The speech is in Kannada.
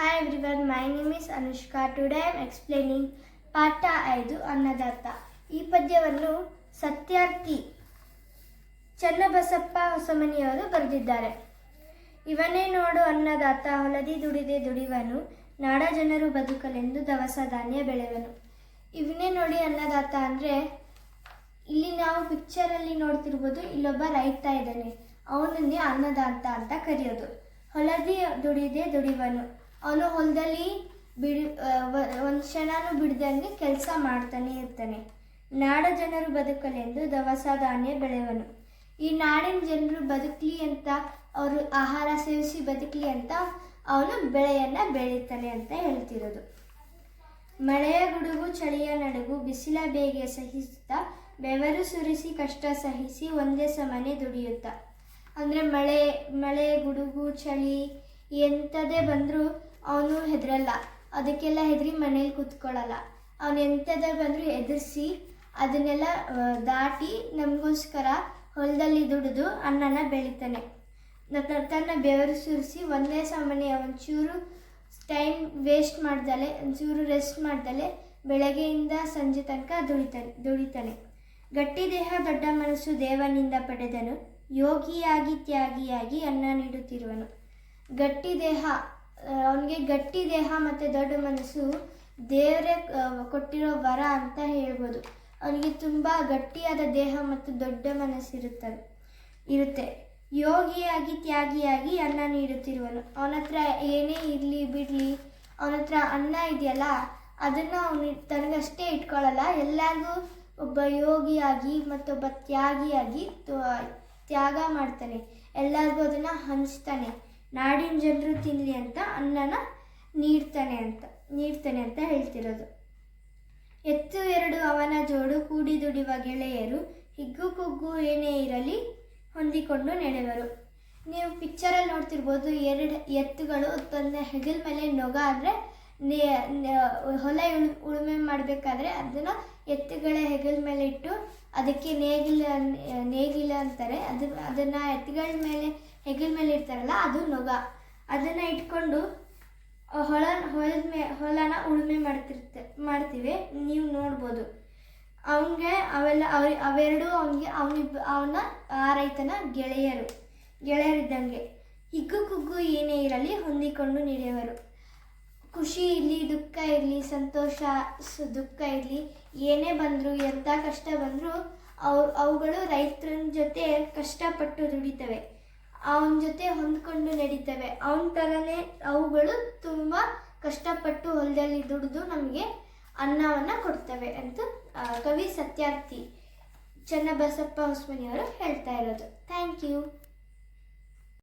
Hi everyone, my name is Anushka. Today I am explaining ಪಾಠ 5 ಅನ್ನದಾತ. ಈ ಪದ್ಯವನ್ನು ಸತ್ಯಾರ್ಥಿ ಚನ್ನಬಸಪ್ಪ ಹೊಸಮನಿಯವರು ಬರೆದಿದ್ದಾರೆ. ಇವನೇ ನೋಡು ಅನ್ನದಾತ, ಹೊಲದಿ ದುಡಿದೆ ದುಡಿವನು, ನಾಡ ಜನರು ಬದುಕಲೆಂದು ದವಸ ಧಾನ್ಯ ಬೆಳೆವನು. ಇವನೇ ನೋಡಿ ಅನ್ನದಾತ ಅಂದರೆ ಇಲ್ಲಿ ನಾವು ಪಿಕ್ಚರಲ್ಲಿ ನೋಡ್ತಿರ್ಬೋದು, ಇಲ್ಲೊಬ್ಬ ರೈತ ಇದ್ದಾನೆ, ಅವನನ್ನೇ ಅನ್ನದಾತ ಅಂತ ಕರೆಯೋದು. ಹೊಲದಿ ದುಡಿದೆ ದುಡಿವನು, ಅವನು ಹೊಲದಲ್ಲಿ ಒಂದು ಕ್ಷಣನೂ ಬಿಡ್ದಂಗೆ ಕೆಲಸ ಮಾಡ್ತಾನೆ ಇರ್ತಾನೆ. ನಾಡ ಜನರು ಬದುಕಲೆಂದು ದವಸ ಧಾನ್ಯ ಬೆಳೆವನು. ಈ ನಾಡಿನ ಜನರು ಬದುಕಲಿ ಅಂತ, ಅವರು ಆಹಾರ ಸೇವಿಸಿ ಬದುಕಲಿ ಅಂತ ಅವನು ಬೆಳೆಯನ್ನು ಬೆಳೀತಾನೆ ಅಂತ ಹೇಳ್ತಿರೋದು. ಮಳೆಯ ಗುಡುಗು ಚಳಿಯ ನಡುಗು ಬಿಸಿಲ ಬೇಗೆ ಸಹಿಸುತ್ತಾ, ಬೆವರು ಸುರಿಸಿ ಕಷ್ಟ ಸಹಿಸಿ ಒಂದೇ ಸಮನೆ ದುಡಿಯುತ್ತಾ. ಅಂದರೆ ಮಳೆ ಗುಡುಗು ಚಳಿ ಎಂಥದೇ ಬಂದರೂ ಅವನು ಹೆದರಲ್ಲ, ಅದಕ್ಕೆಲ್ಲ ಹೆದರಿ ಮನೇಲಿ ಕೂತ್ಕೊಳ್ಳಲ್ಲ. ಅವನು ಎಂಥದೇ ಬಂದರೂ ಎದುರಿಸಿ ಅದನ್ನೆಲ್ಲ ದಾಟಿ ನಮಗೋಸ್ಕರ ಹೊಲದಲ್ಲಿ ದುಡಿದು ಅನ್ನನ ಬೆಳಿತಾನೆ. ತನ್ನ ಬೆವರು ಸುರಿಸಿ ಒಂದೇ ಸಮನೆ ಒಂಚೂರು ಟೈಮ್ ವೇಸ್ಟ್ ಮಾಡ್ದಲೆ, ಒಂಚೂರು ರೆಸ್ಟ್ ಮಾಡ್ದಲೆ ಬೆಳಗ್ಗೆಯಿಂದ ಸಂಜೆ ತನಕ ದುಡಿತಾನೆ. ಗಟ್ಟಿ ದೇಹ ದೊಡ್ಡ ಮನಸ್ಸು ದೇವನಿಂದ ಪಡೆದನು, ಯೋಗಿಯಾಗಿ ತ್ಯಾಗಿಯಾಗಿ ಅನ್ನ ನೀಡುತ್ತಿರುವನು. ಗಟ್ಟಿ ದೇಹ, ಅವನಿಗೆ ಗಟ್ಟಿ ದೇಹ ಮತ್ತು ದೊಡ್ಡ ಮನಸ್ಸು ದೇವರೇ ಕೊಟ್ಟಿರೋ ವರ ಅಂತ ಹೇಳ್ಬೋದು. ಅವನಿಗೆ ತುಂಬ ಗಟ್ಟಿಯಾದ ದೇಹ ಮತ್ತು ದೊಡ್ಡ ಮನಸ್ಸು ಇರುತ್ತೆ. ಯೋಗಿಯಾಗಿ ತ್ಯಾಗಿಯಾಗಿ ಅನ್ನ ನೀಡುತ್ತಿರುವನು. ಅವನ ಹತ್ರ ಏನೇ ಇರಲಿ ಬಿಡಲಿ, ಅವನ ಹತ್ರ ಅನ್ನ ಇದೆಯಲ್ಲ ಅದನ್ನು ಅವನು ತನಗಷ್ಟೇ ಇಟ್ಕೊಳ್ಳಲ್ಲ, ಎಲ್ಲರಿಗೂ ಒಬ್ಬ ಯೋಗಿಯಾಗಿ ಮತ್ತೊಬ್ಬ ತ್ಯಾಗಿಯಾಗಿ ತ್ಯಾಗ ಮಾಡ್ತಾನೆ, ಎಲ್ಲರಿಗೂ ಅದನ್ನು ಹಂಚ್ತಾನೆ. ನಾಡಿನ ಜನರು ತಿನ್ನಲಿ ಅಂತ ಅನ್ನನ ನೀಡ್ತಾನೆ ಅಂತ ಹೇಳ್ತಿರೋದು. ಎತ್ತು ಎರಡು ಅವನ ಜೋಡು ಕೂಡಿ ದುಡಿಯುವ ಗೆಳೆಯರು, ಹಿಗ್ಗು ಕುಗ್ಗು ಏನೇ ಇರಲಿ ಹೊಂದಿಕೊಂಡು ನಡೆವರು. ನೀವು ಪಿಕ್ಚರಲ್ಲಿ ನೋಡ್ತಿರ್ಬೋದು, ಎರಡು ಎತ್ತುಗಳು ತನ್ನ ಹೆಗಲ ಮೇಲೆ ನೊಗ ಅಂದರೆ ಹೊಲ ಉಳುಮೆ ಮಾಡಬೇಕಾದ್ರೆ ಅದನ್ನು ಎತ್ತುಗಳ ಹೆಗಲ ಮೇಲೆ ಇಟ್ಟು ಅದಕ್ಕೆ ನೇಗಿಲ ಅಂತಾರೆ. ಅದನ್ನು ಎತ್ತುಗಳ ಮೇಲೆ ಹೆಗಲ ಮೇಲೆ ಇರ್ತಾರಲ್ಲ, ಅದು ನೊಗ. ಅದನ್ನು ಇಟ್ಕೊಂಡು ಹೊಲನ ಉಳುಮೆ ಮಾಡ್ತೀವಿ, ನೀವು ನೋಡ್ಬೋದು. ಅವನಿಗೆ ಅವೆರಡು ಅವನ ಆ ರೈತನ ಗೆಳೆಯರಿದ್ದಂಗೆ. ಹಿಗ್ಗು ಕುಗ್ಗು ಏನೇ ಇರಲಿ ಹೊಂದಿಕೊಂಡು ನಡೆಯುವರು. ಖುಷಿ ಇರಲಿ ದುಃಖ ಇರಲಿ, ಸಂತೋಷ ದುಃಖ ಇರಲಿ, ಏನೇ ಬಂದರೂ ಎಂಥ ಕಷ್ಟ ಬಂದರೂ ಅವುಗಳು ರೈತನ ಜೊತೆ ಕಷ್ಟಪಟ್ಟು ದುಡಿತವೆ, ಅವನ ಜೊತೆ ಹೊಂದ್ಕೊಂಡು ನಡೀತವೆ. ಅವನ ಥರನೇ ಅವುಗಳು ತುಂಬ ಕಷ್ಟಪಟ್ಟು ಹೊಲದಲ್ಲಿ ದುಡಿದು ನಮಗೆ ಅನ್ನವನ್ನು ಕೊಡ್ತವೆ ಅಂತ ಕವಿ ಸತ್ಯಾರ್ಥಿ ಚನ್ನಬಸಪ್ಪ ಹೊಸಮನಿಯವರು ಹೇಳ್ತಾ ಇರೋದು. Thank you.